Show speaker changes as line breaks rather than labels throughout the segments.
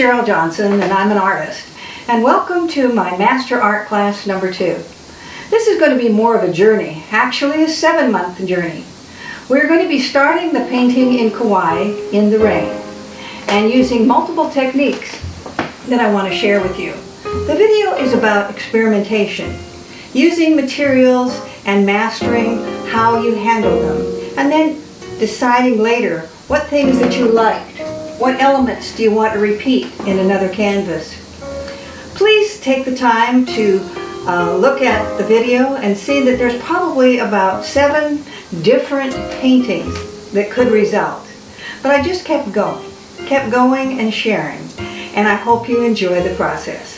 Cheryl Johnson, and I'm an artist. And welcome to my Master Art Class number 2. This is going to be more of a journey, actually a 7-month journey. We're going to be starting the painting in Kauai in the rain and using multiple techniques that I want to share with you. The video is about experimentation, using materials and mastering how you handle them, and then deciding later what things that you liked, what elements do you want to repeat in another canvas. Please take the time to look at the video and see that there's probably about 7 different paintings that could result. But I just kept going and sharing, and I hope you enjoy the process.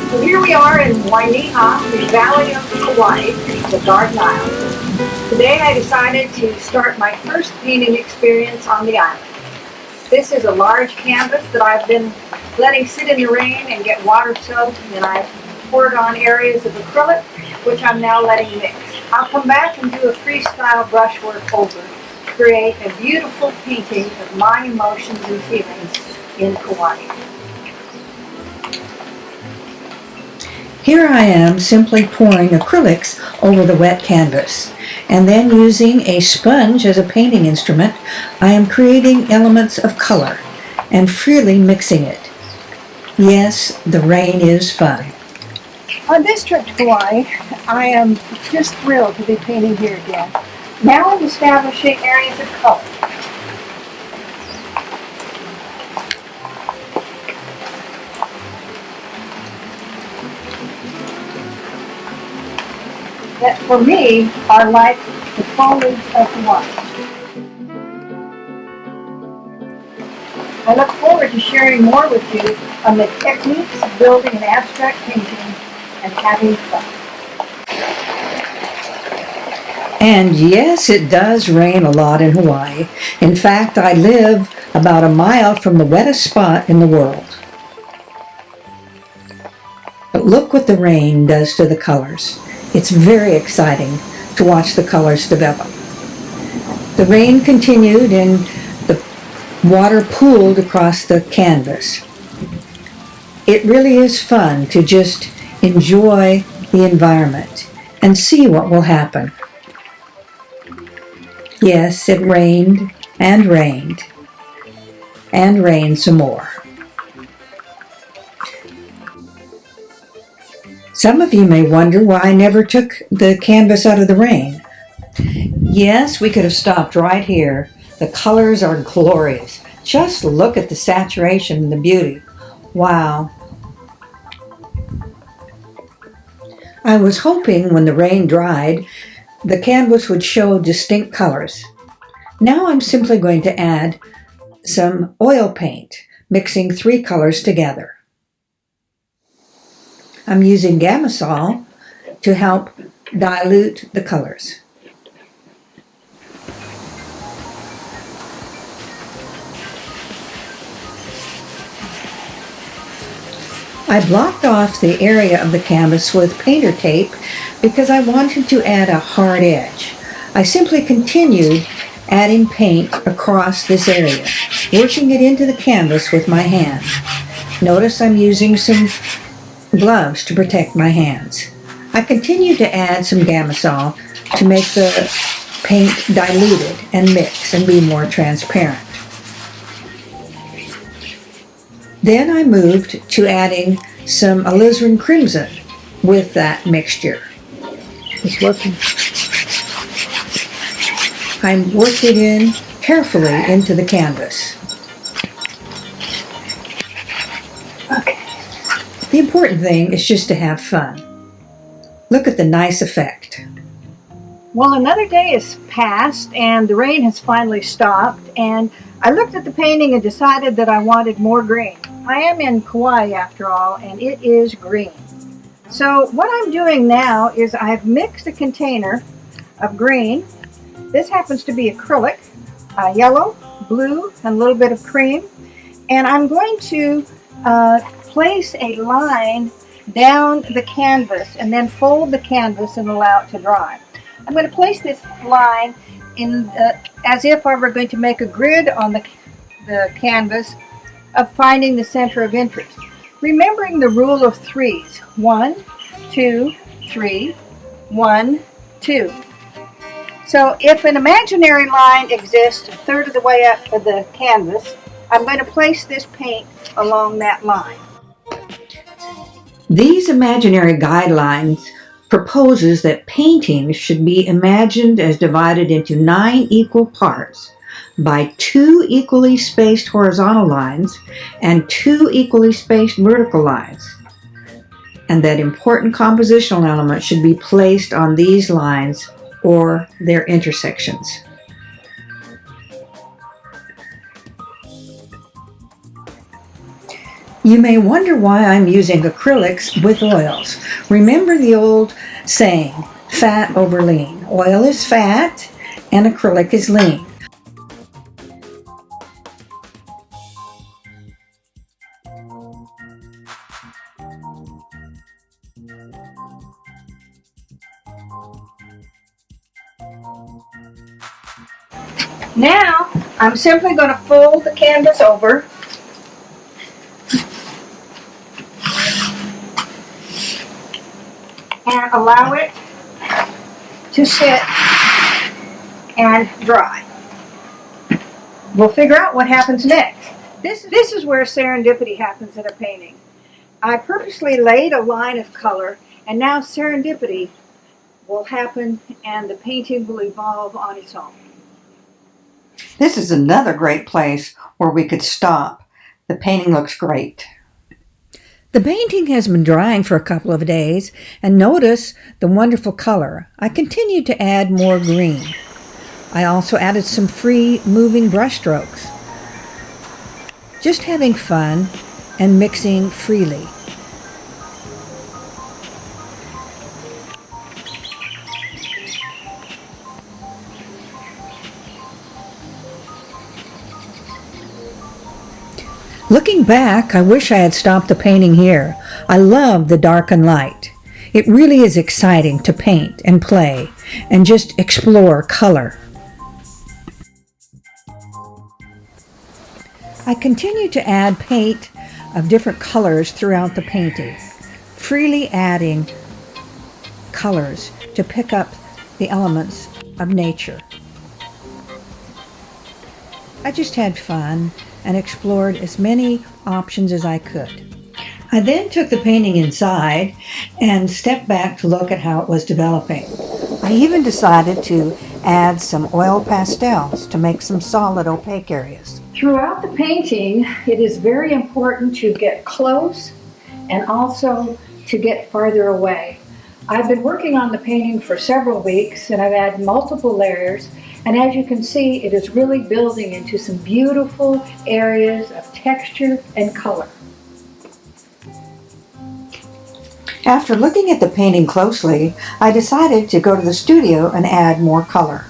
So here we are in Wainiha, the Valley of Kauai, the Garden Isle. Today I decided to start my first painting experience on the island. This is a large canvas that I've been letting sit in the rain and get water soaked, and I've poured on areas of acrylic, which I'm now letting mix. I'll come back and do a freestyle brushwork over to create a beautiful painting of my emotions and feelings in Kauai.
Here I am simply pouring acrylics over the wet canvas, and then using a sponge as a painting instrument, I am creating elements of color and freely mixing it. Yes, the rain is fun.
On this trip to Kauai, I am just thrilled to be painting here again. Now I'm establishing areas of color. That for me are like the foliage of Hawaii. I look forward to sharing more with you on the techniques of building an abstract painting and having fun.
And yes, it does rain a lot in Hawaii. In fact, I live about a mile from the wettest spot in the world. But look what the rain does to the colors. It's very exciting to watch the colors develop. The rain continued and the water pooled across the canvas. It really is fun to just enjoy the environment and see what will happen. Yes, it rained and rained and rained some more. Some of you may wonder why I never took the canvas out of the rain. Yes, we could have stopped right here. The colors are glorious. Just look at the saturation and the beauty. Wow. I was hoping when the rain dried, the canvas would show distinct colors. Now I'm simply going to add some oil paint, mixing 3 colors together. I'm using Gamasol to help dilute the colors. I blocked off the area of the canvas with painter tape because I wanted to add a hard edge. I simply continued adding paint across this area, working it into the canvas with my hand. Notice I'm using some gloves to protect my hands. I continue to add some Gamasol to make the paint diluted and mix and be more transparent. Then I moved to adding some alizarin crimson with that mixture. It's working. I worked it in carefully into the canvas. Okay. The important thing is just to have fun. Look at the nice effect. Well, another day has passed and the rain has finally stopped, and I looked at the painting and decided that I wanted more green. I am in Kauai after all, and it is green. So what I'm doing now is I've mixed a container of green. This happens to be acrylic, yellow, blue, and a little bit of cream. And I'm going to place a line down the canvas and then fold the canvas and allow it to dry. I'm going to place this line in as if I were going to make a grid on the canvas of finding the center of interest. Remembering the rule of threes: 1, 2, 3, 1, 2. So if an imaginary line exists a third of the way up to the canvas, I'm going to place this paint along that line.
These imaginary guidelines proposes that paintings should be imagined as divided into 9 equal parts by 2 equally spaced horizontal lines and 2 equally spaced vertical lines, and that important compositional elements should be placed on these lines or their intersections. You may wonder why I'm using acrylics with oils. Remember the old saying, fat over lean. Oil is fat and acrylic is lean.
Now, I'm simply going to fold the canvas over and allow it to sit and dry. We'll figure out what happens next. This is where serendipity happens in a painting. I purposely laid a line of color, and now serendipity will happen and the painting will evolve on its own.
This is another great place where we could stop. The painting looks great.
The painting has been drying for a couple of days, and notice the wonderful color. I continued to add more green. I also added some free moving brush strokes. Just having fun and mixing freely. Looking back, I wish I had stopped the painting here. I love the dark and light. It really is exciting to paint and play and just explore color. I continue to add paint of different colors throughout the painting, freely adding colors to pick up the elements of nature. I just had fun and explored as many options as I could. I then took the painting inside and stepped back to look at how it was developing. I even decided to add some oil pastels to make some solid opaque areas. Throughout the painting, it is very important to get close and also to get farther away. I've been working on the painting for several weeks and I've added multiple layers. And as you can see, it is really building into some beautiful areas of texture and color.
After looking at the painting closely, I decided to go to the studio and add more color.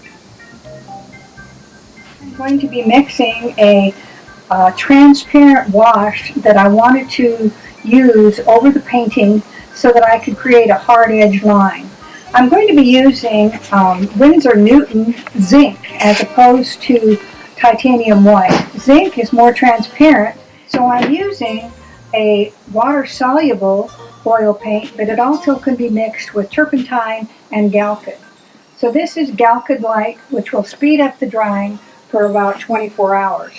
I'm going to be mixing a transparent wash that I wanted to use over the painting so that I could create a hard edge line. I'm going to be using Winsor Newton zinc as opposed to titanium white. Zinc is more transparent, so I'm using a water-soluble oil paint, but it also can be mixed with turpentine and Galcid. So this is Galcid Light, which will speed up the drying for about 24 hours.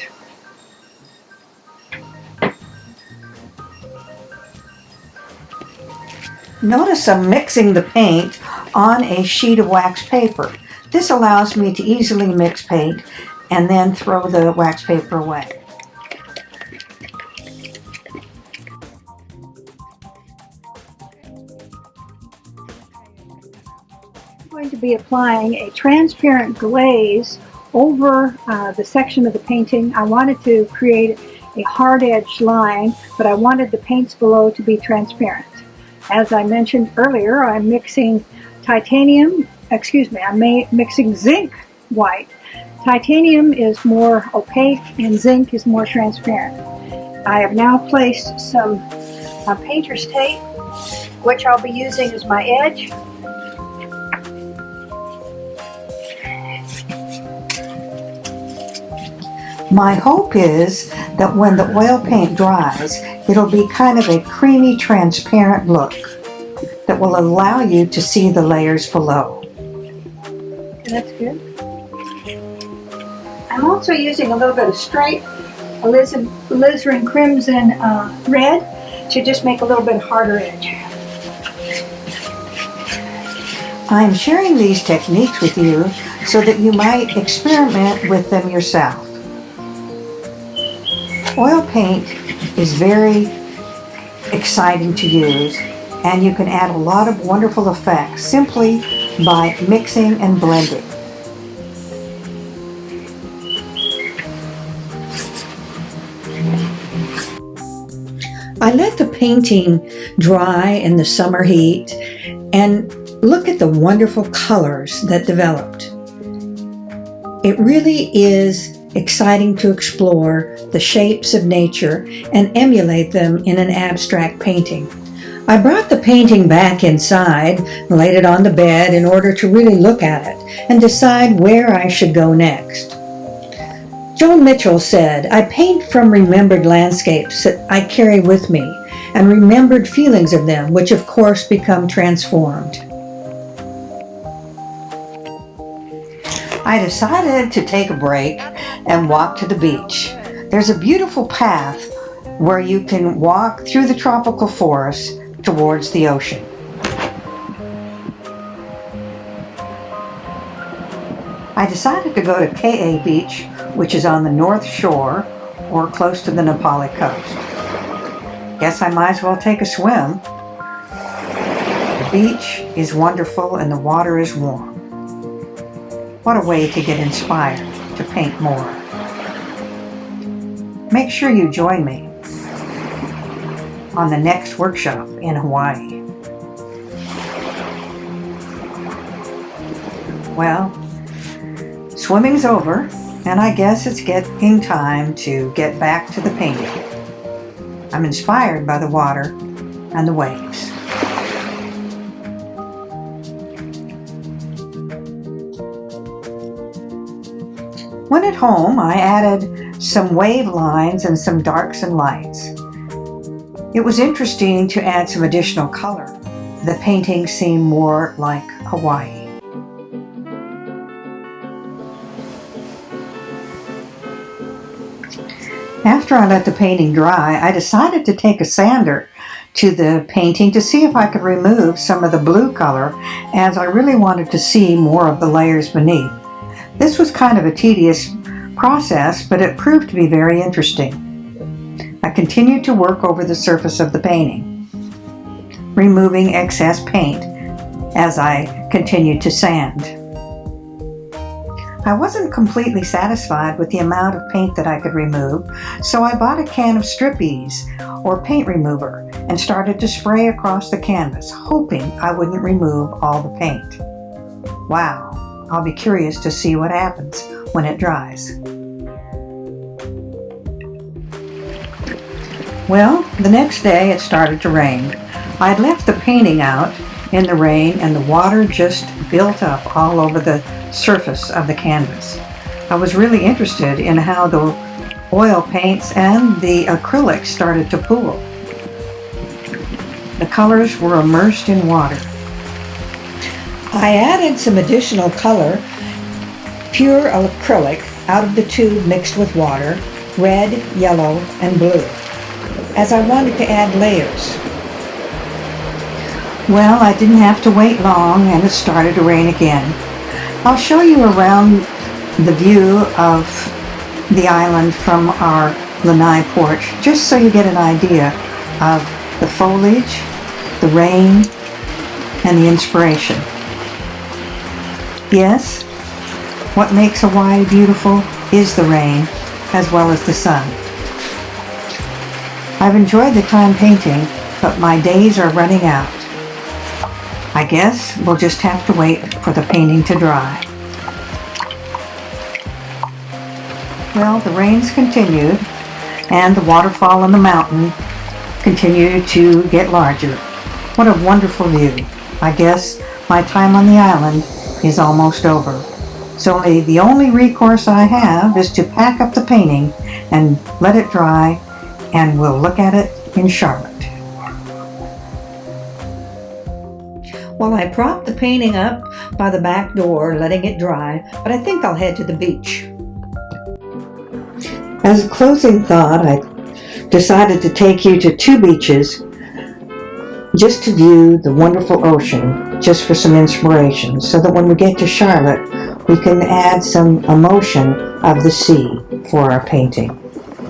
Notice I'm mixing the paint on a sheet of wax paper. This allows me to easily mix paint and then throw the wax paper away.
I'm going to be applying a transparent glaze over the section of the painting. I wanted to create a hard edge line, but I wanted the paints below to be transparent. As I mentioned earlier, I'm mixing mixing zinc white. Titanium is more opaque and zinc is more transparent. I have now placed some painter's tape which I'll be using as my edge.
My hope is that when the oil paint dries, it'll be kind of a creamy, transparent look that will allow you to see the layers below.
That's good. I'm also using a little bit of straight alizarin crimson red to just make a little bit harder edge.
I'm sharing these techniques with you so that you might experiment with them yourself. Oil paint is very exciting to use, and you can add a lot of wonderful effects simply by mixing and blending. I let the painting dry in the summer heat and look at the wonderful colors that developed. It really is exciting to explore the shapes of nature and emulate them in an abstract painting. I brought the painting back inside, laid it on the bed in order to really look at it and decide where I should go next. Joan Mitchell said, "I paint from remembered landscapes that I carry with me and remembered feelings of them, which of course become transformed." I decided to take a break and walk to the beach. There's a beautiful path where you can walk through the tropical forest towards the ocean. I decided to go to Kauai Beach, which is on the north shore or close to the Nepali coast. Guess I might as well take a swim. The beach is wonderful and the water is warm. What a way to get inspired to paint more. Make sure you join me on the next workshop in Hawaii. Well, swimming's over, and I guess it's getting time to get back to the painting. I'm inspired by the water and the waves. When at home, I added some wave lines and some darks and lights. It was interesting to add some additional color. The painting seemed more like Hawaii. After I let the painting dry, I decided to take a sander to the painting to see if I could remove some of the blue color, as I really wanted to see more of the layers beneath. This was kind of a tedious process, but it proved to be very interesting. I continued to work over the surface of the painting, removing excess paint as I continued to sand. I wasn't completely satisfied with the amount of paint that I could remove, so I bought a can of Strip-Ease or paint remover and started to spray across the canvas, hoping I wouldn't remove all the paint. Wow, I'll be curious to see what happens when it dries. Well, the next day it started to rain. I'd left the painting out in the rain and the water just built up all over the surface of the canvas. I was really interested in how the oil paints and the acrylics started to pool. The colors were immersed in water. I added some additional color, pure acrylic, out of the tube mixed with water, red, yellow, and blue, as I wanted to add layers. Well, I didn't have to wait long and it started to rain again. I'll show you around the view of the island from our lanai porch, just so you get an idea of the foliage, the rain, and the inspiration. Yes, what makes Hawaii beautiful is the rain, as well as the sun. I've enjoyed the time painting, but my days are running out. I guess we'll just have to wait for the painting to dry. Well, the rains continued, and the waterfall on the mountain continued to get larger. What a wonderful view. I guess my time on the island is almost over. So the only recourse I have is to pack up the painting and let it dry, and we'll look at it in Charlotte. Well, I propped the painting up by the back door, letting it dry, but I think I'll head to the beach. As a closing thought, I decided to take you to 2 beaches just to view the wonderful ocean, just for some inspiration, so that when we get to Charlotte, we can add some emotion of the sea for our painting.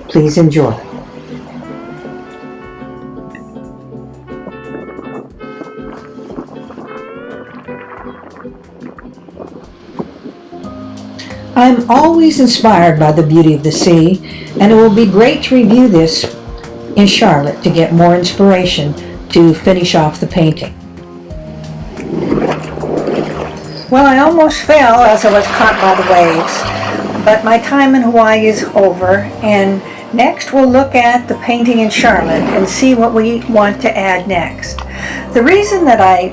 Please enjoy. I'm always inspired by the beauty of the sea, and it will be great to review this in Charlotte to get more inspiration to finish off the painting. Well, I almost fell as I was caught by the waves, but my time in Hawaii is over, and next we'll look at the painting in Charlotte and see what we want to add next. The reason that I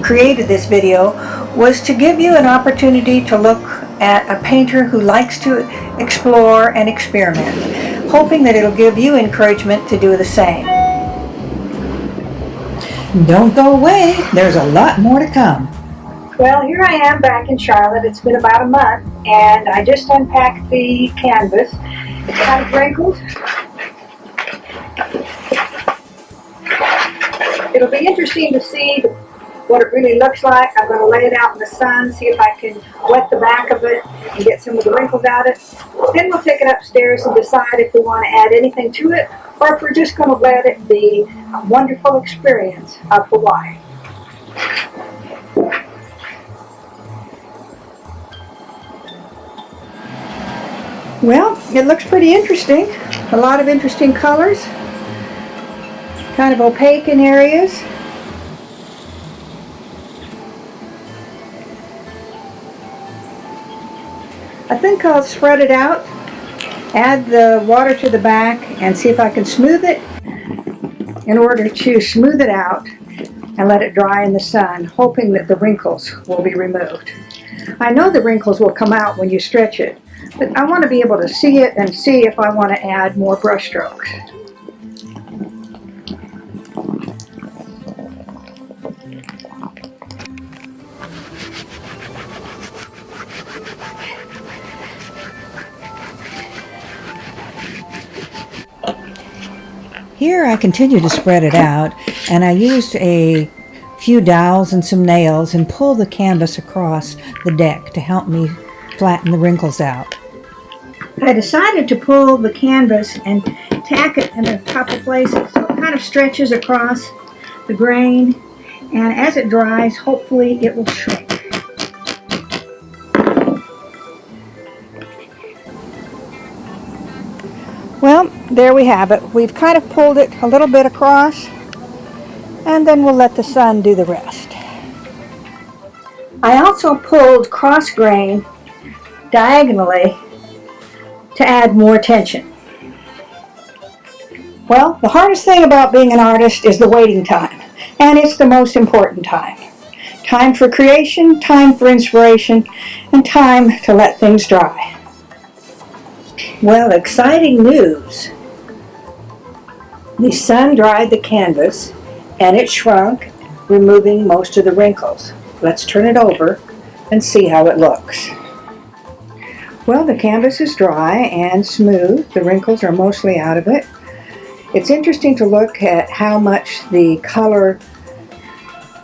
created this video was to give you an opportunity to look at a painter who likes to explore and experiment, hoping that it'll give you encouragement to do the same. Don't go away, there's a lot more to come.
Well, here I am back in Charlotte. It's been about a month, and I just unpacked the canvas. It's kind of wrinkled. It'll be interesting to see what it really looks like. I'm going to lay it out in the sun, see if I can wet the back of it and get some of the wrinkles out of it. Then we'll take it upstairs and decide if we want to add anything to it, or if we're just going to let it be a wonderful experience of Hawaii.
Well, it looks pretty interesting. A lot of interesting colors. Kind of opaque in areas. I think I'll spread it out, add the water to the back, and see if I can smooth it in order to smooth it out and let it dry in the sun, hoping that the wrinkles will be removed. I know the wrinkles will come out when you stretch it, but I want to be able to see it and see if I want to add more brush strokes.
Here I continue to spread it out, and I used a few dowels and some nails and pulled the canvas across the deck to help me flatten the wrinkles out.
I decided to pull the canvas and tack it in a couple places so it kind of stretches across the grain, and as it dries, hopefully it will shrink. Well, there we have it. We've kind of pulled it a little bit across, and then we'll let the sun do the rest. I also pulled cross grain diagonally to add more tension. Well, the hardest thing about being an artist is the waiting time, and it's the most important time. Time for creation, time for inspiration, and time to let things dry. Well, exciting news. The sun dried the canvas and it shrunk, removing most of the wrinkles. Let's turn it over and see how it looks. Well, the canvas is dry and smooth. The wrinkles are mostly out of it. It's interesting to look at how much the color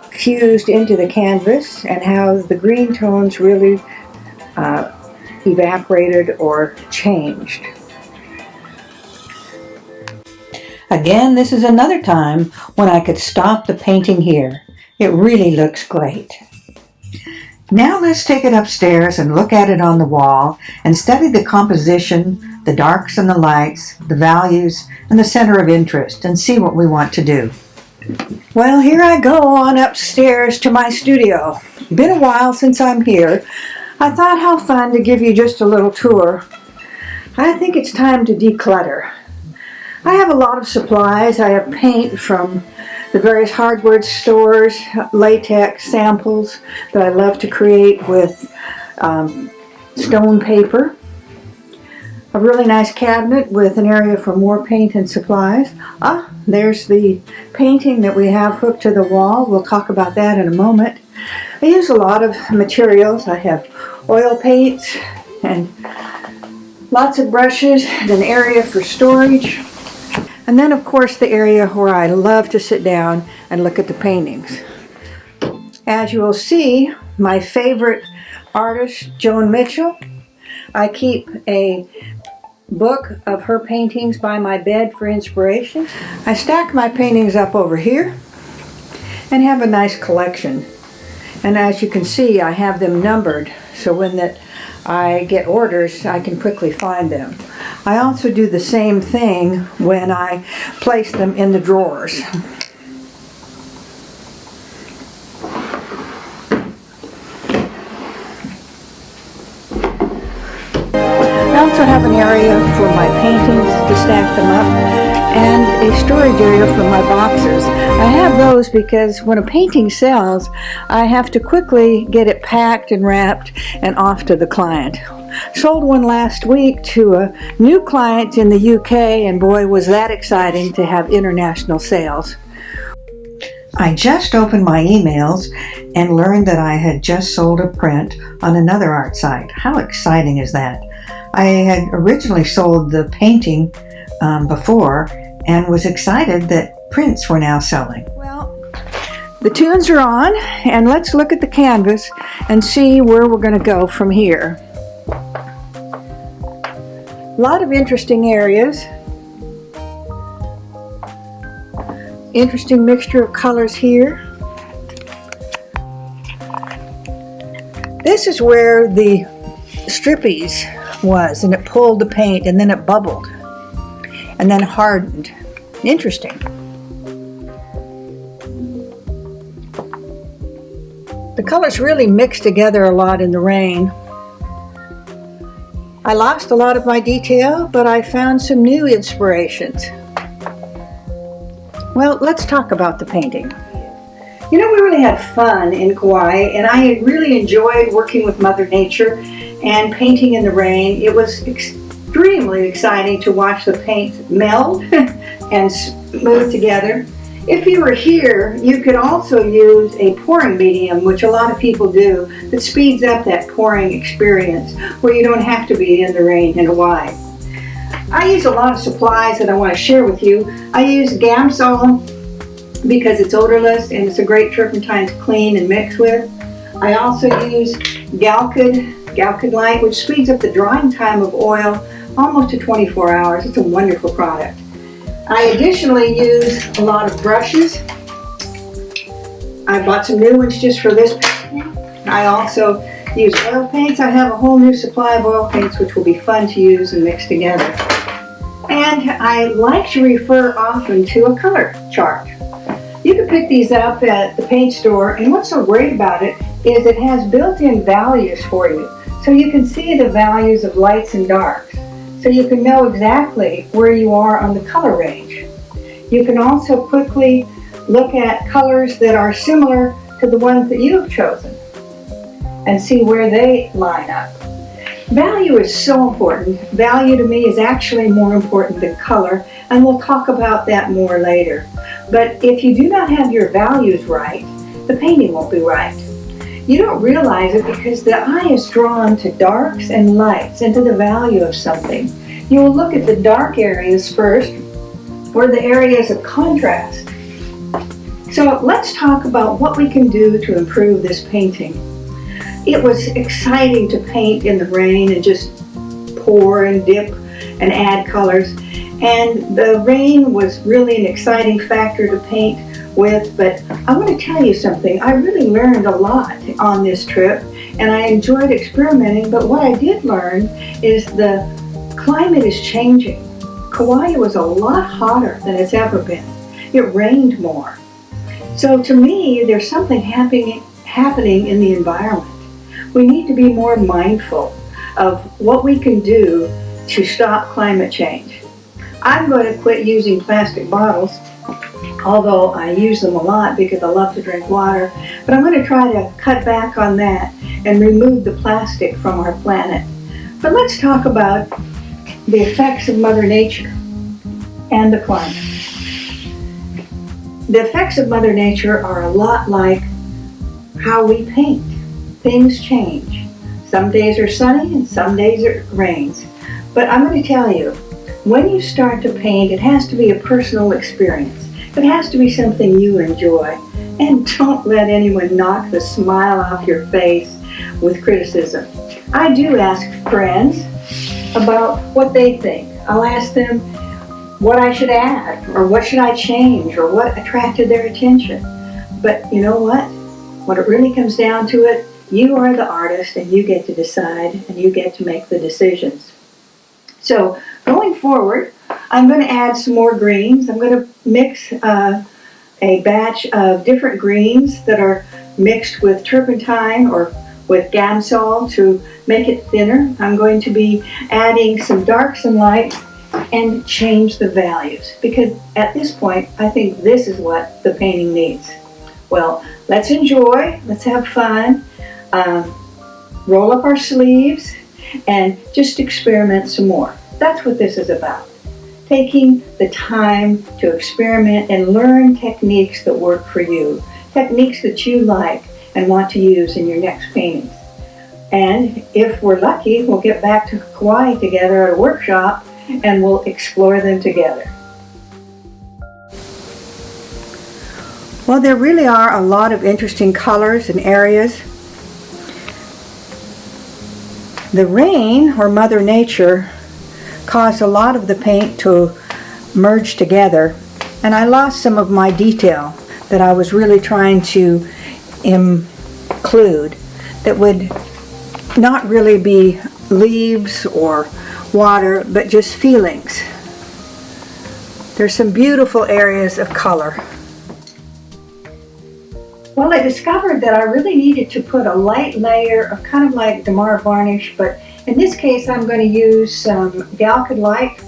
fused into the canvas and how the green tones really evaporated or changed. Again, this is another time when I could stop the painting here. It really looks great. Now let's take it upstairs and look at it on the wall and study the composition, the darks and the lights, the values, and the center of interest, and see what we want to do. Well, here I go on upstairs to my studio. Been a while since I'm here. I thought how fun to give you just a little tour. I think it's time to declutter. I have a lot of supplies. I have paint from the various hardware stores, latex samples that I love to create with stone paper. A really nice cabinet with an area for more paint and supplies. There's the painting that we have hooked to the wall. We'll talk about that in a moment. I use a lot of materials. I have oil paints and lots of brushes and an area for storage. And then of course the area where I love to sit down and look at the paintings. As you will see, my favorite artist, Joan Mitchell. I keep a book of her paintings by my bed for inspiration. I stack my paintings up over here and have a nice collection. And as you can see, I have them numbered, so when I get orders, I can quickly find them. I also do the same thing when I place them in the drawers. I also have an area for my paintings to stack them up and a storage area for my boxes. I have those because when a painting sells, I have to quickly get it packed and wrapped and off to the client. Sold one last week to a new client in the UK, and boy was that exciting to have international sales.
I just opened my emails and learned that I had just sold a print on another art site. How exciting is that? I had originally sold the painting before and was excited that prints were now selling.
Well, the tunes are on, and let's look at the canvas and see where we're going to go from here. A lot of interesting areas. Interesting mixture of colors here. This is where the strippies was, and it pulled the paint and then it bubbled and then hardened. Interesting. The colors really mixed together a lot in the rain. I lost a lot of my detail, but I found some new inspirations. Well, let's talk about the painting.
You know, we really had fun in Kauai, and I really enjoyed working with Mother Nature and painting in the rain. It was extremely exciting to watch the paints meld and smooth together. If you were here, you could also use a pouring medium, which a lot of people do, that speeds up that pouring experience where you don't have to be in the rain in Hawaii. I use a lot of supplies that I want to share with you. I use Gamsol because it's odorless and it's a great turpentine to clean and mix with. I also use Galcud Light, which speeds up the drying time of oil almost to 24 hours. It's a wonderful product. I additionally use a lot of brushes. I bought some new ones just for this painting. I also use oil paints. I have a whole new supply of oil paints which will be fun to use and mix together. And I like to refer often to a color chart. You can pick these up at the paint store, and what's so great about it is it has built-in values for you. So you can see the values of lights and darks. So you can know exactly where you are on the color range. You can also quickly look at colors that are similar to the ones that you've chosen and see where they line up. Value is so important. Value to me is actually more important than color, and we'll talk about that more later. But if you do not have your values right, the painting won't be right. You don't realize it because the eye is drawn to darks and lights and to the value of something. You will look at the dark areas first, or the areas of contrast. So let's talk about what we can do to improve this painting. It was exciting to paint in the rain and just pour and dip and add colors. And the rain was really an exciting factor to paint with, but I want to tell you something. I really learned a lot on this trip, and I enjoyed experimenting, but what I did learn is the climate is changing. Kauai was a lot hotter than it's ever been. It rained more. So to me, there's something happening in the environment. We need to be more mindful of what we can do to stop climate change. I'm going to quit using plastic bottles although I use them a lot because I love to drink water. But I'm going to try to cut back on that and remove the plastic from our planet. But let's talk about the effects of Mother Nature and the climate. The effects of Mother Nature are a lot like how we paint. Things change. Some days are sunny and some days it rains. But I'm going to tell you, when you start to paint, it has to be a personal experience. It has to be something you enjoy. And don't let anyone knock the smile off your face with criticism. I do ask friends about what they think. I'll ask them what I should add, or what should I change, or what attracted their attention. But you know what? When it really comes down to it, you are the artist and you get to decide and you get to make the decisions. So going forward, I'm going to add some more greens. I'm going to mix a batch of different greens that are mixed with turpentine or with Gamsol to make it thinner. I'm going to be adding some darks and lights and change the values, because at this point I think this is what the painting needs. Well, let's enjoy, let's have fun, roll up our sleeves and just experiment some more. That's what this is about. Taking the time to experiment and learn techniques that work for you, techniques that you like and want to use in your next paintings. And if we're lucky, we'll get back to Kauai together at a workshop and we'll explore them together. Well, there really are a lot of interesting colors and areas. The rain, or Mother Nature, caused a lot of the paint to merge together, and I lost some of my detail that I was really trying to include that would not really be leaves or water, but just feelings. There's some beautiful areas of color. Well, I discovered that I really needed to put a light layer of kind of like Damar varnish, but in this case I'm going to use some Galcid light,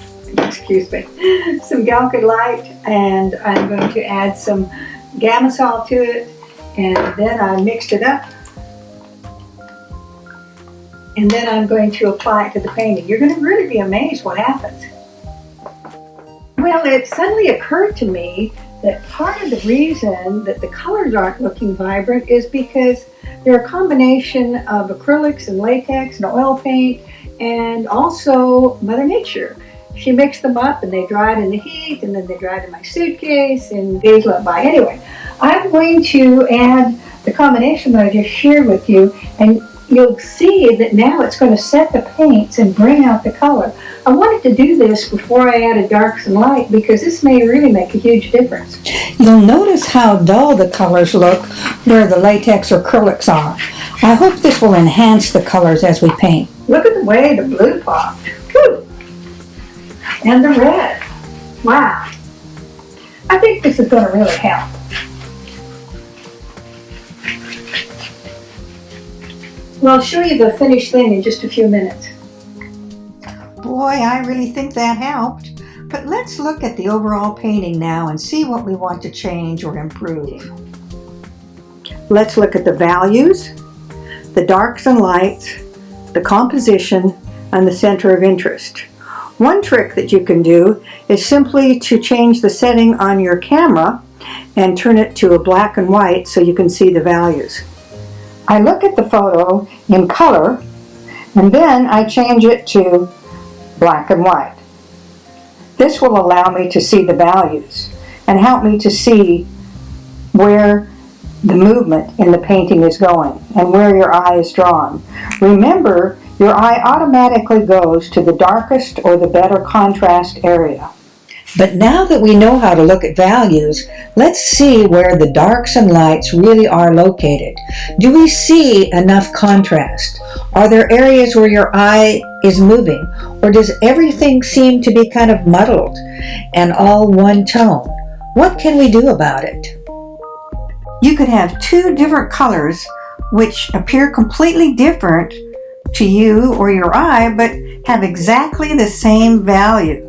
some Galcid light, and I'm going to add some Gamsol to it, and then I mixed it up. And then I'm going to apply it to the painting. You're going to really be amazed what happens. Well, it suddenly occurred to me that part of the reason that the colors aren't looking vibrant is because they're a combination of acrylics and latex and oil paint and also Mother Nature. She mixed them up and they dried in the heat, and then they dried in my suitcase, and days went by. Anyway, I'm going to add the combination that I just shared with you, and you'll see that now it's going to set the paints and bring out the color. I wanted to do this before I added darks and light because this may really make a huge difference.
You'll notice how dull the colors look where the latex or acrylics are. I hope this will enhance the colors as we paint.
Look at the way the blue popped. Woo! And the red. Wow. I think this is going to really help. Well, I'll show you the finished thing in just a few minutes.
Boy, I really think that helped. But let's look at the overall painting now and see what we want to change or improve.
Let's look at the values, the darks and lights, the composition, and the center of interest. One trick that you can do is simply to change the setting on your camera and turn it to a black and white so you can see the values. I look at the photo in color and then I change it to black and white. This will allow me to see the values and help me to see where the movement in the painting is going and where your eye is drawn. Remember, your eye automatically goes to the darkest or the better contrast area.
But now that we know how to look at values, let's see where the darks and lights really are located. Do we see enough contrast? Are there areas where your eye is moving? Or does everything seem to be kind of muddled and all one tone? What can we do about it?
You could have two different colors which appear completely different to you or your eye, but have exactly the same value.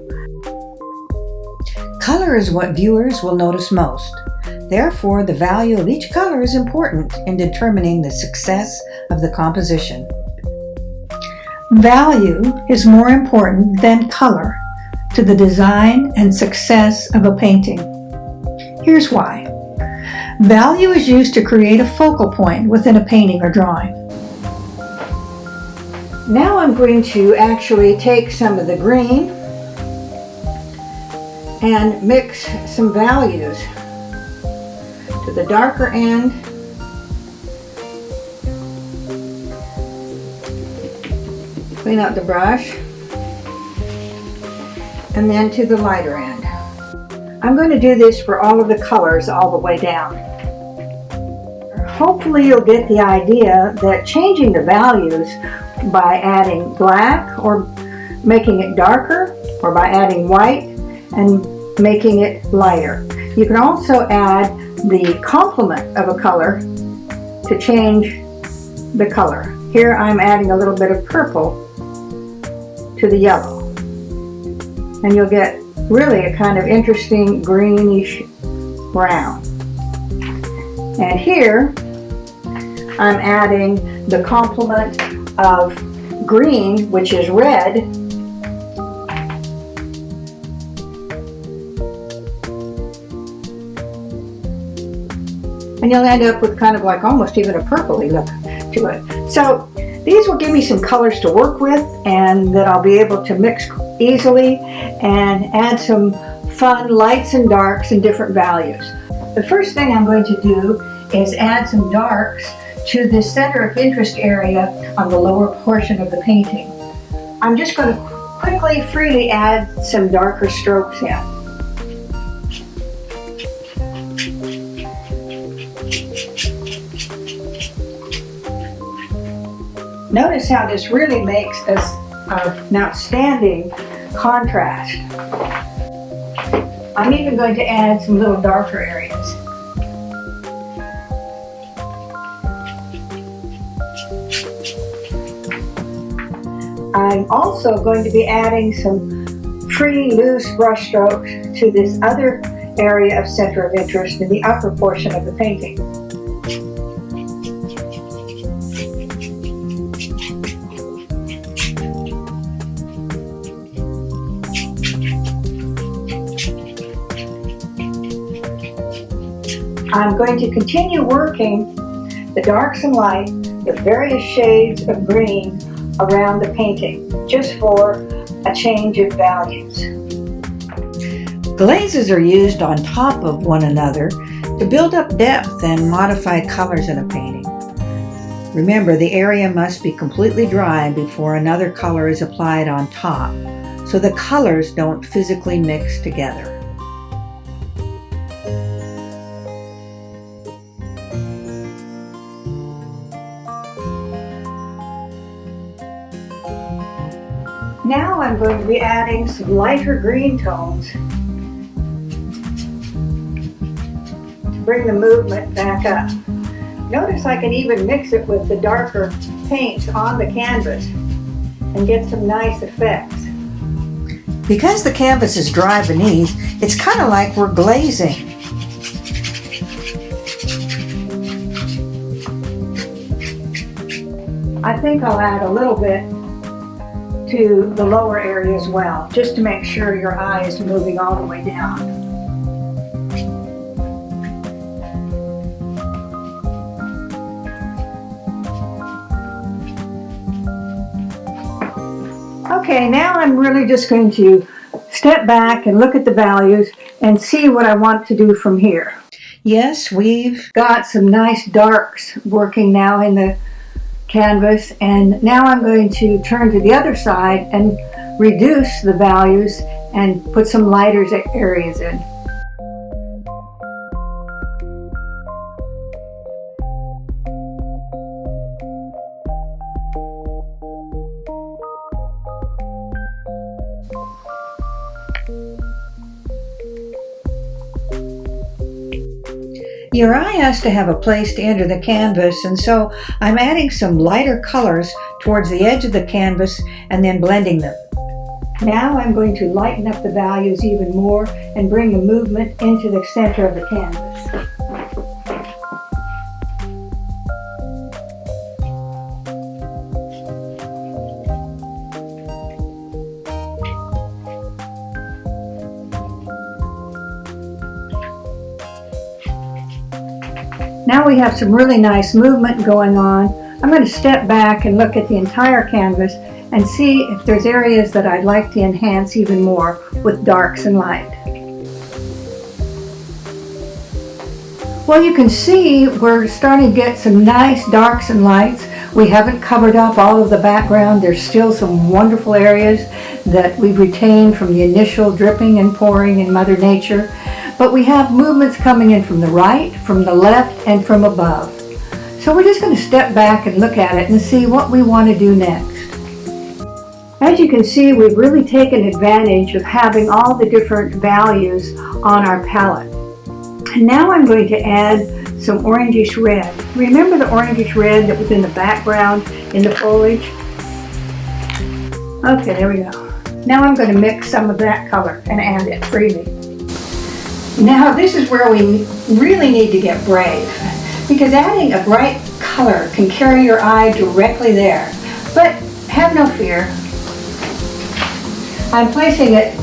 Color is what viewers will notice most. Therefore, the value of each color is important in determining the success of the composition. Value is more important than color to the design and success of a painting. Here's why. Value is used to create a focal point within a painting or drawing.
Now I'm going to actually take some of the green and mix some values to the darker end clean out the brush, and then to the lighter end. I'm going to do this for all of the colors all the way down. Hopefully you'll get the idea that changing the values by adding black or making it darker, or by adding white and making it lighter. You can also add the complement of a color to change the color. Here I'm adding a little bit of purple to the yellow, and you'll get really a kind of interesting greenish brown. And here I'm adding the complement of green, which is red, and you'll end up with kind of like almost even a purpley look to it. So these will give me some colors to work with and that I'll be able to mix easily and add some fun lights and darks and different values. The first thing I'm going to do is add some darks to the center of interest area on the lower portion of the painting. I'm just going to quickly, freely add some darker strokes in. Notice how this really makes an outstanding contrast. I'm even going to add some little darker areas. I'm also going to be adding some free, loose brush strokes to this other area of center of interest in the upper portion of the painting. I'm going to continue working the darks and light with various shades of green around the painting, just for a change of values.
Glazes are used on top of one another to build up depth and modify colors in a painting. Remember, the area must be completely dry before another color is applied on top, so the colors don't physically mix together.
Now I'm going to be adding some lighter green tones to bring the movement back up. Notice I can even mix it with the darker paints on the canvas and get some nice effects.
Because the canvas is dry beneath, it's kind of like we're glazing.
I think I'll add a little bit to the lower area as well, just to make sure your eye is moving all the way down. Okay, now I'm really just going to step back and look at the values and see what I want to do from here.
Yes, we've
Got some nice darks working now in the canvas, and now I'm going to turn to the other side and reduce the values and put some lighter areas in.
Your eye has to have a place to enter the canvas, and so I'm adding some lighter colors towards the edge of the canvas and then blending them.
Now I'm going to lighten up the values even more and bring the movement into the center of the canvas. Now we have some really nice movement going on. I'm going to step back and look at the entire canvas and see if there's areas that I'd like to enhance even more with darks and light. Well, you can see we're starting to get some nice darks and lights. We haven't covered up all of the background. There's still some wonderful areas that we've retained from the initial dripping and pouring in Mother Nature. But we have movements coming in from the right, from the left, and from above. So we're just going to step back and look at it and see what we want to do next. As you can see, we've really taken advantage of having all the different values on our palette. And now I'm going to add some orangish red. Remember the orangish red that was in the background in the foliage? Okay, there we go. Now I'm going to mix some of that color and add it freely. Now this is where we really need to get brave, because adding a bright color can carry your eye directly there. But have no fear. I'm placing it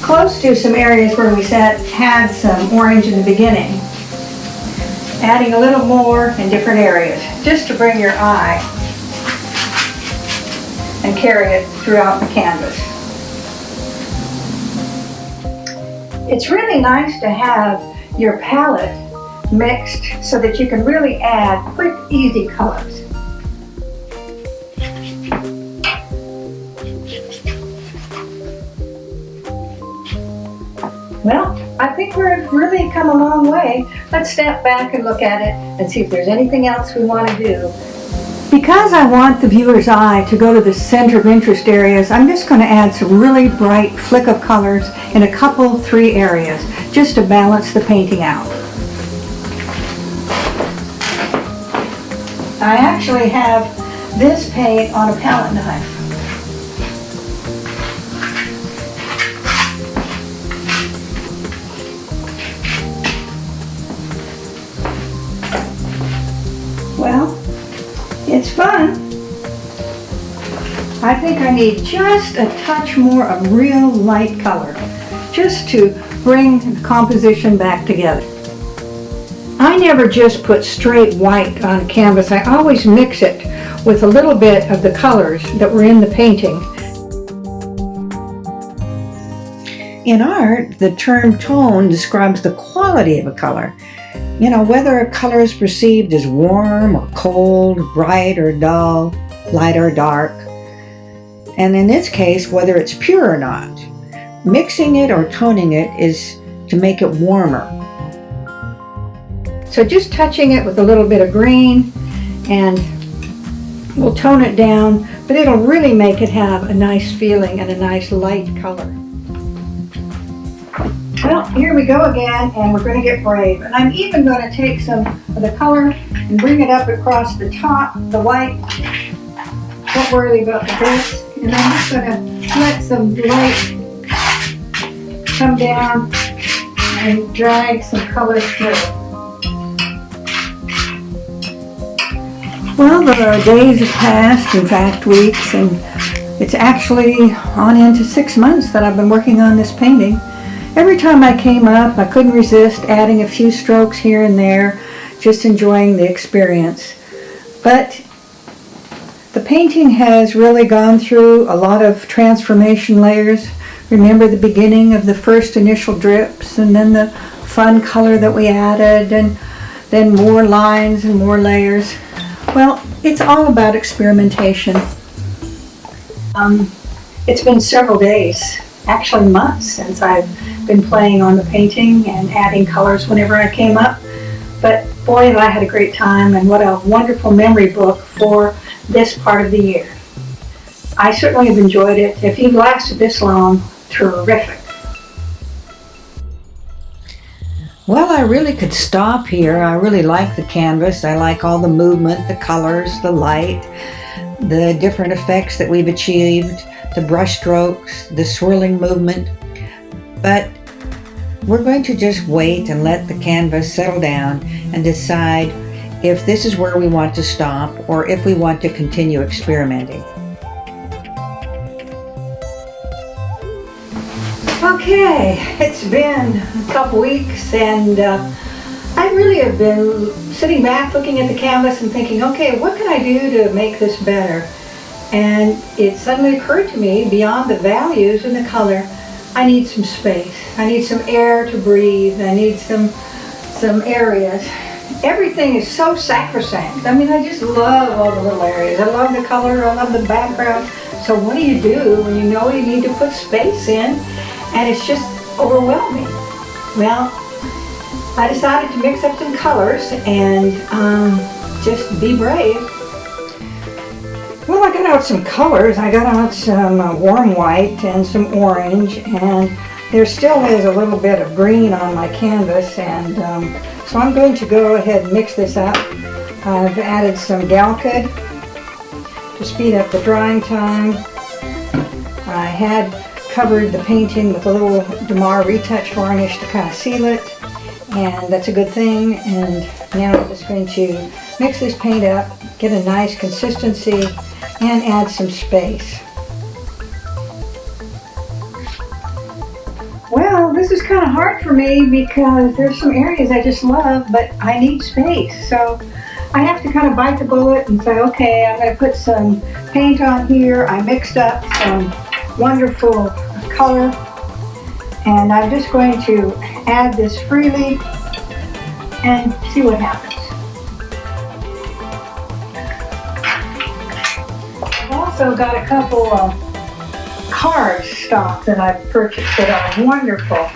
close to some areas where we had some orange in the beginning. Adding a little more in different areas, just to bring your eye and carry it throughout the canvas. It's really nice to have your palette mixed so that you can really add quick, easy colors. Well, I think we've really come a long way. Let's step back and look at it and see if there's anything else we want to do. Because I want the viewer's eye to go to the center of interest areas, I'm just going to add some really bright flick of colors in a couple, 3 areas, just to balance the painting out. I actually have this paint on a palette knife. Well, it's fun. I think I need just a touch more of real light color, just to bring the composition back together. I never just put straight white on canvas. I always mix it with a little bit of the colors that were in the painting.
In art, the term tone describes the quality of a color. You know, whether a color is perceived as warm or cold, bright or dull, light or dark. And in this case, whether it's pure or not. Mixing it or toning it is to make it warmer.
So just touching it with a little bit of green, and we'll tone it down, but it'll really make it have a nice feeling and a nice light color. Well, here we go again, and we're going to get brave. And I'm even going to take some of the color and bring it up across the top, the white. Don't worry about the base. And I'm just going to let some light come down and drag some color through. Well, the days have passed, in fact, weeks, and it's actually on into 6 months that I've been working on this painting. Every time I came up, I couldn't resist adding a few strokes here and there, just enjoying the experience. But the painting has really gone through a lot of transformation layers. Remember the beginning of the first initial drips, and then the fun color that we added, and then more lines and more layers. Well, it's all about experimentation. It's been several days, actually months, since I've been playing on the painting and adding colors whenever I came up. But boy, have I had a great time, and what a wonderful memory book for this part of the year. I certainly have enjoyed it. If you've lasted this long, terrific.
Well, I really could stop here. I really like the canvas. I like all the movement, the colors, the light, the different effects that we've achieved. the brush strokes, the swirling movement, but we're going to just wait and let the canvas settle down and decide if this is where we want to stop or if we want to continue experimenting.
Okay, it's been a couple weeks and I really have been sitting back looking at the canvas and thinking, okay, what can I do to make this better? And it suddenly occurred to me, beyond the values and the color, I need some space. I need some air to breathe. I need some areas. Everything is so sacrosanct. I mean, I just love all the little areas. I love the color. I love the background. So what do you do when you know you need to put space in and it's just overwhelming? Well, I decided to mix up some colors and just be brave. Well, I got out some colors. I got out some warm white and some orange, and there still is a little bit of green on my canvas, and so I'm going to go ahead and mix this up. I've added some Galcud to speed up the drying time. I had covered the painting with a little Damar retouch varnish to kind of seal it, and that's a good thing. And now I'm just going to mix this paint up, get a nice consistency, and add some space. Well, this is kind of hard for me because there's some areas I just love, but I need space. So I have to kind of bite the bullet and say, okay, I'm going to put some paint on here. I mixed up some wonderful color, and I'm just going to add this freely and see what happens. I've also got a couple of card stock that I've purchased that are wonderful.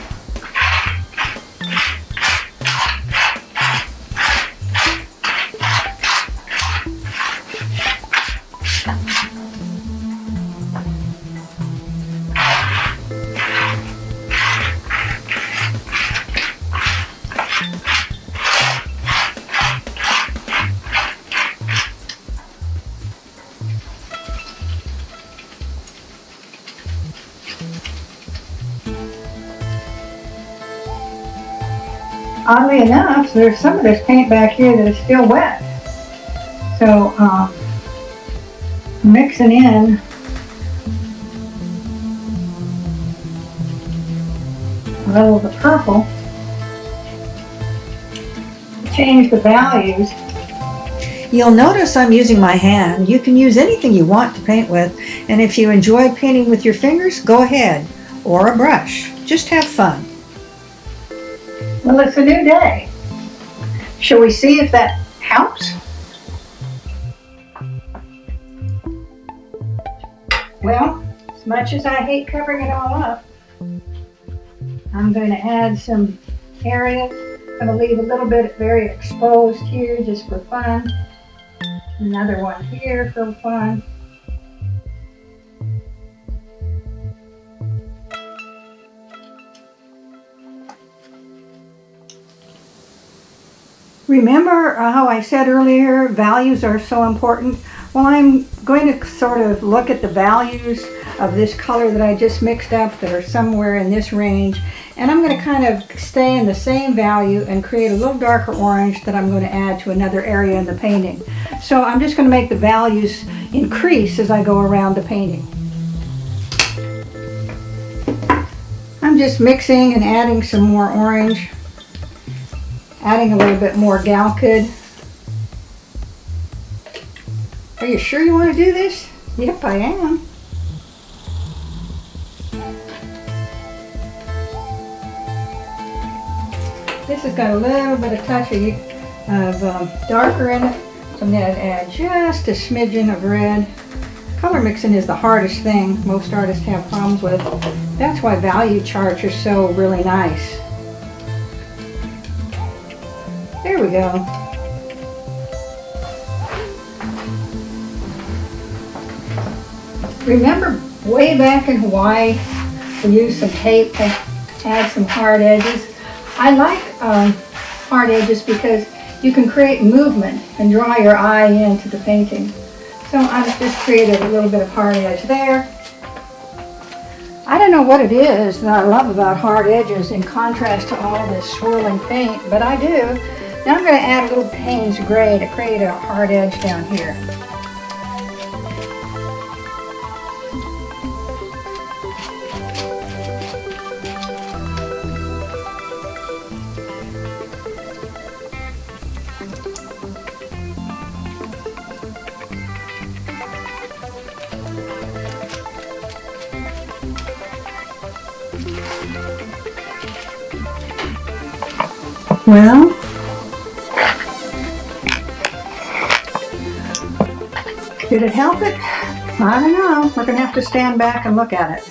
Oddly enough, there's some of this paint back here that is still wet. So mixing in a little of the purple to change the values.
You'll notice I'm using my hand. You can use anything you want to paint with, and if you enjoy painting with your fingers, go ahead, or a brush. Just have fun.
Well, it's a new day. Shall we see if that helps? Well, as much as I hate covering it all up, I'm going to add some area. I'm going to leave a little bit very exposed here just for fun. Another one here for fun. Remember how I said earlier, values are so important? Well, I'm going to sort of look at the values of this color that I just mixed up that are somewhere in this range, and I'm going to kind of stay in the same value and create a little darker orange that I'm going to add to another area in the painting. So I'm just going to make the values increase as I go around the painting. I'm just mixing and adding some more orange. Adding a little bit more Galcud. Are you sure you want to do this? Yep, I am. This has got a little bit of touch of darker in it. So I'm going to add just a smidgen of red. Color mixing is the hardest thing most artists have problems with. That's why value charts are so really nice. There we go. Remember way back in Hawaii, we used some tape to add some hard edges. I like hard edges because you can create movement and draw your eye into the painting. So I've just created a little bit of hard edge there. I don't know what it is that I love about hard edges in contrast to all this swirling paint, but I do. Now I'm going to add a little Payne's Gray to create a hard edge down here.
Well, did it help it? I don't know. We're going to have to stand back and look at it.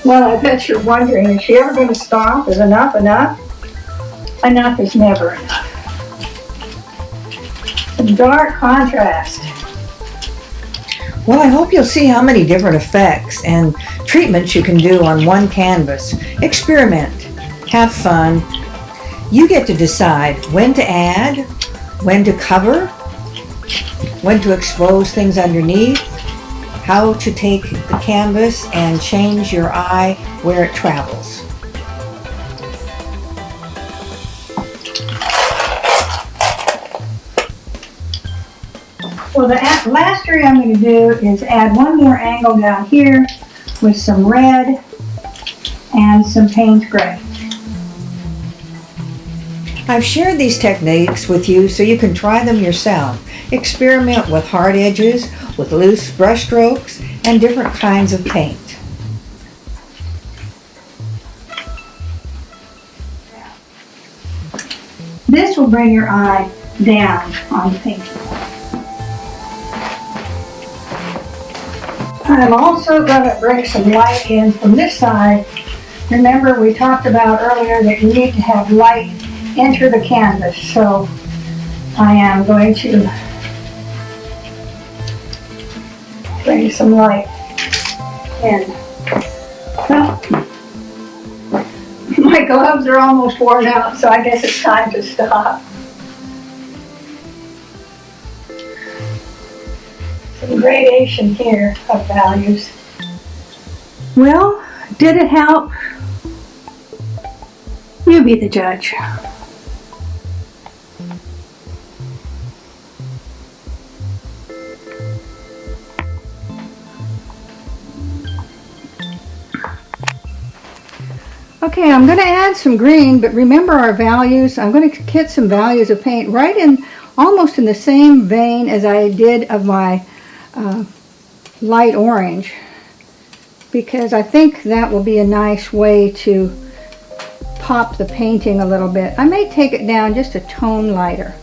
Well, I bet you're wondering, is she ever going to stop? Is enough enough? Enough is never enough. Some dark contrast.
Well, I hope you'll see how many different effects and treatments you can do on one canvas. Experiment, have fun. You get to decide when to add, when to cover, when to expose things underneath, how to take the canvas and change your eye where it travels.
Well, the last area I'm going to do is add one more angle down here with some red and some Payne's Gray.
I've shared these techniques with you so you can try them yourself. Experiment with hard edges, with loose brush strokes, and different kinds of paint.
This will bring your eye down on the painting. I'm also going to bring some light in from this side. Remember, we talked about earlier that you need to have light enter the canvas, so I am going to bring some light in. Well, my gloves are almost worn out, so I guess it's time to stop. Some gradation here of values. Well, did it help? You be the judge. Okay, I'm going to add some green, but remember our values. I'm going to get some values of paint right in, almost in the same vein as I did of my light orange, because I think that will be a nice way to pop the painting a little bit. I may take it down just a tone lighter.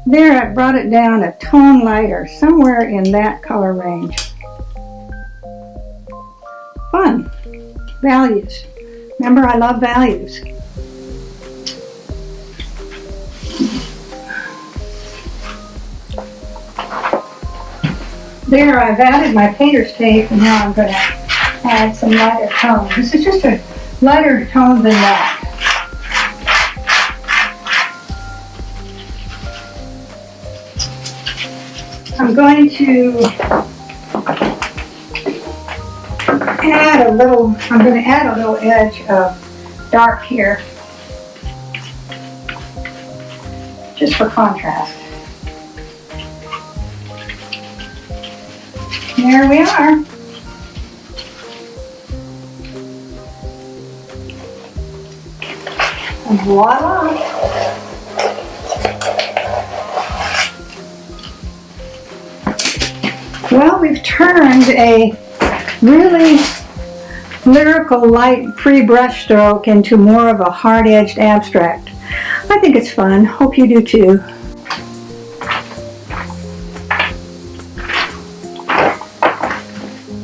There, I brought it down a tone lighter, somewhere in that color range. Fun. Values. Remember, I love values. There, I've added my painter's tape, and now I'm going to add some lighter tone. This is just a lighter tone than that. I'm going to add a little edge of dark here, just for contrast. There we are. And voila. Well, we've turned a really lyrical light pre-brush stroke into more of a hard-edged abstract. I think it's fun. Hope you do too.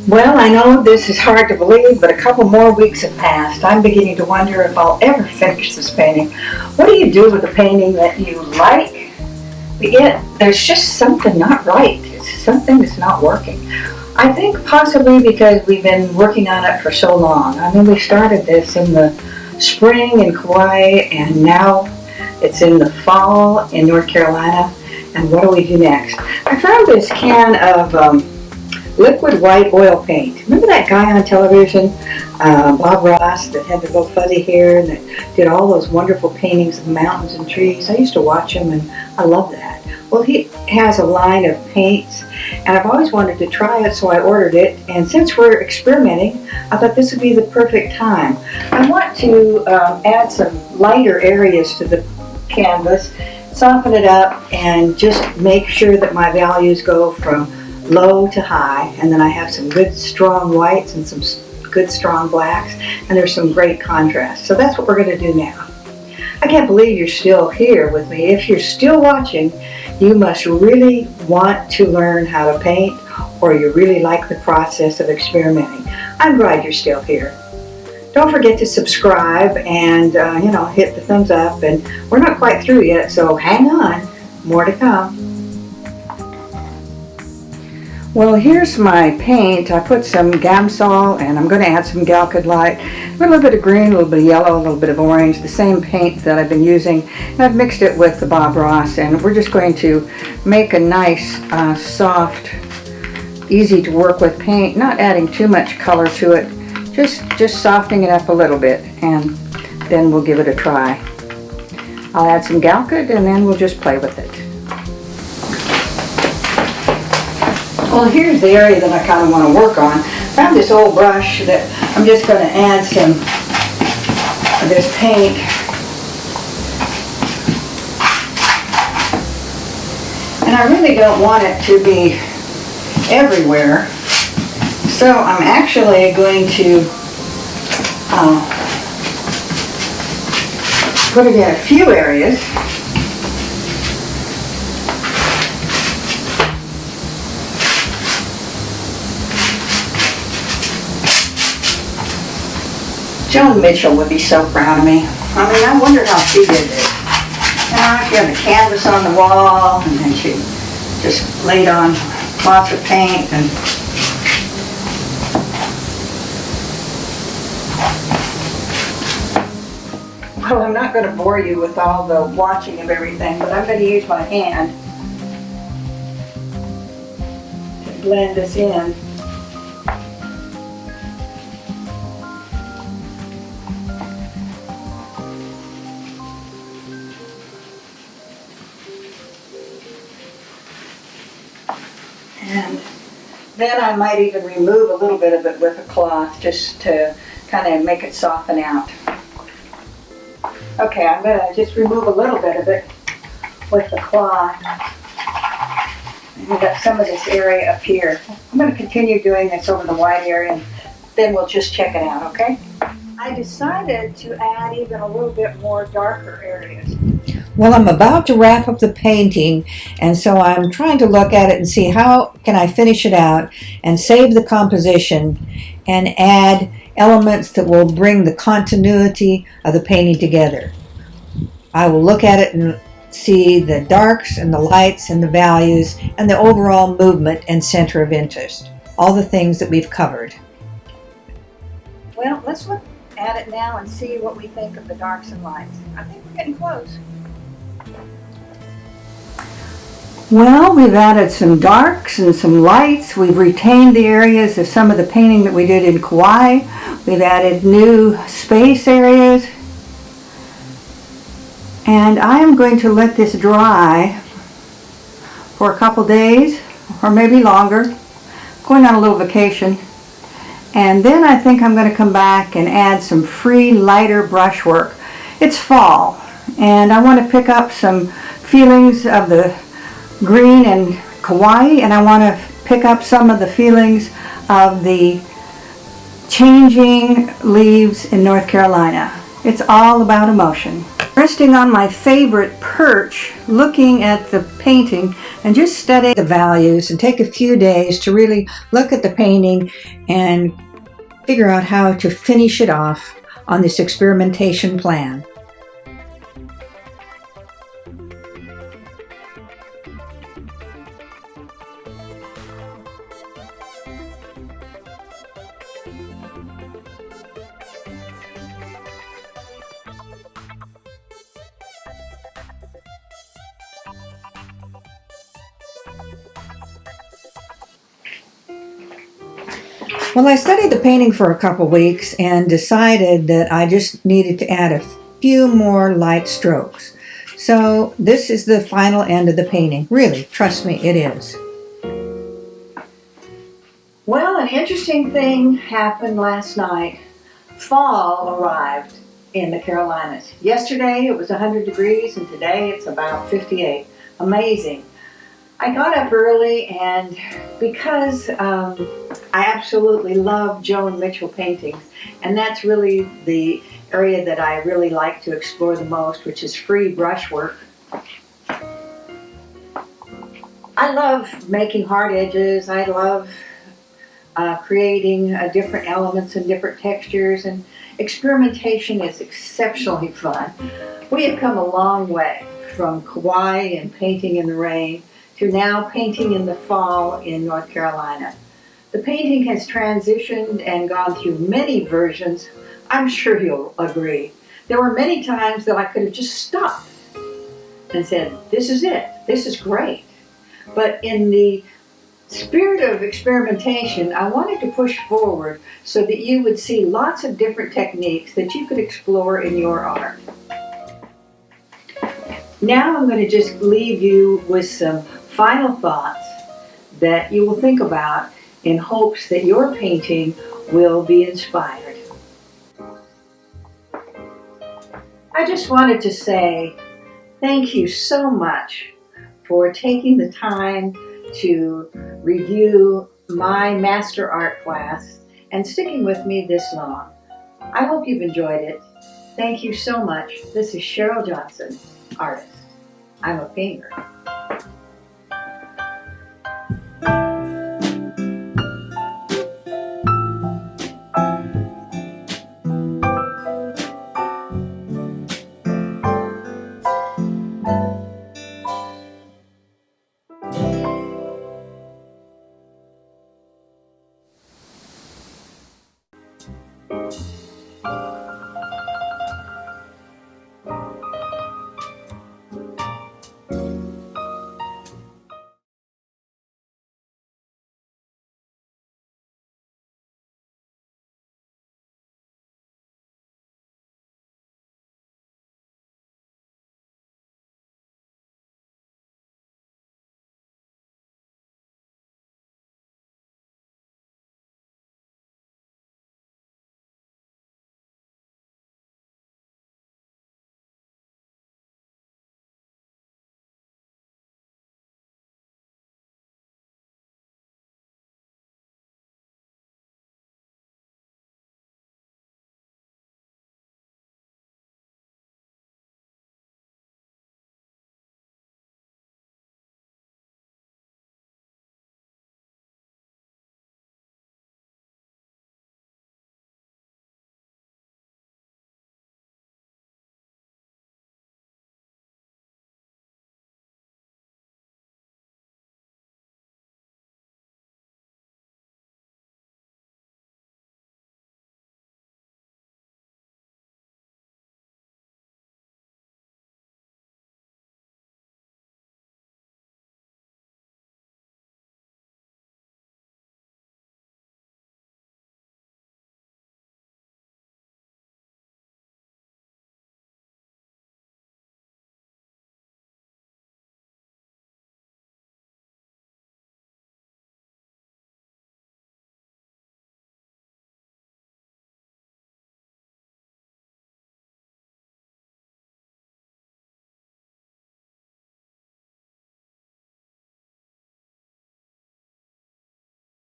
Well, I know this is hard to believe, but a couple more weeks have passed. I'm beginning to wonder if I'll ever finish this painting. What do you do with a painting that you like, but yet there's just something not right? It's something that's not working. I think possibly because we've been working on it for so long. I mean, we started this in the spring in Kauai, and now it's in the fall in North Carolina. And what do we do next? I found this can of liquid white oil paint. Remember that guy on television, Bob Ross, that had the little fuzzy hair and that did all those wonderful paintings of mountains and trees? I used to watch him and I love that. Well, he has a line of paints and I've always wanted to try it, so I ordered it. And since we're experimenting, I thought this would be the perfect time. I want to add some lighter areas to the canvas, soften it up, and just make sure that my values go from low to high, and then I have some good strong whites and some good strong blacks, and there's some great contrast. So that's what we're going to do now. I can't believe you're still here with me. If you're still watching, you must really want to learn how to paint, or you really like the process of experimenting. I'm glad you're still here. Don't forget to subscribe and hit the thumbs up, and we're not quite through yet, so hang on, more to come. Well, here's my paint. I put some Gamsol and I'm going to add some Galcud light, a little bit of green, a little bit of yellow, a little bit of orange, the same paint that I've been using. And I've mixed it with the Bob Ross, and we're just going to make a nice, soft, easy to work with paint, not adding too much color to it, just softening it up a little bit, and then we'll give it a try. I'll add some Galcud and then we'll just play with it. Well, here's the area that I kind of want to work on. I found this old brush that I'm just going to add some of this paint. And I really don't want it to be everywhere. So I'm actually going to put it in a few areas. Joan Mitchell would be so proud of me. I mean, I wonder how she did this. She had the canvas on the wall, and then she just laid on lots of paint. And well, I'm not going to bore you with all the watching of everything, but I'm going to use my hand to blend this in. And then I might even remove a little bit of it with a cloth just to kind of make it soften out. Okay, I'm going to just remove a little bit of it with the cloth. And we've got some of this area up here. I'm going to continue doing this over the white area, and then we'll just check it out, okay? I decided to add even a little bit more darker areas.
Well, I'm about to wrap up the painting, and so I'm trying to look at it and see how can I finish it out and save the composition and add elements that will bring the continuity of the painting together. I will look at it and see the darks and the lights and the values and the overall movement and center of interest, all the things that we've covered.
Well, let's look at it now and see what we think of the darks and lights. I think we're getting close. Well, we've added some darks and some lights. We've retained the areas of some of the painting that we did in Kauai. We've added new space areas. And I am going to let this dry for a couple days, or maybe longer. Going on a little vacation. And then I think I'm going to come back and add some free, lighter brushwork. It's fall, and I want to pick up some feelings of the green in Kauai, and I want to pick up some of the feelings of the changing leaves in North Carolina. It's all about emotion. Resting on my favorite perch, looking at the painting and just studying
The values, and take a few days to really look at the painting and figure out how to finish it off on this experimentation plan. Well, I studied the painting for a couple weeks and decided that I just needed to add a few more light strokes. So this is the final end of the painting. Really, trust me, it is.
Well, an interesting thing happened last night. Fall arrived in the Carolinas. Yesterday it was 100 degrees and today it's about 58. Amazing. I got up early and because I absolutely love Joan Mitchell paintings, and that's really the area that I really like to explore the most, which is free brushwork. I love making hard edges. I love creating different elements and different textures, and experimentation is exceptionally fun. We have come a long way from Kauai and painting in the rain to now painting in the fall in North Carolina. The painting has transitioned and gone through many versions. I'm sure you'll agree. There were many times that I could have just stopped and said, this is it, this is great. But in the spirit of experimentation, I wanted to push forward so that you would see lots of different techniques that you could explore in your art. Now I'm going to just leave you with some final thoughts that you will think about in hopes that your painting will be inspired. I just wanted to say thank you so much for taking the time to review my master art class and sticking with me this long. I hope you've enjoyed it. Thank you so much. This is Cheryl Johnson, artist. I'm a painter.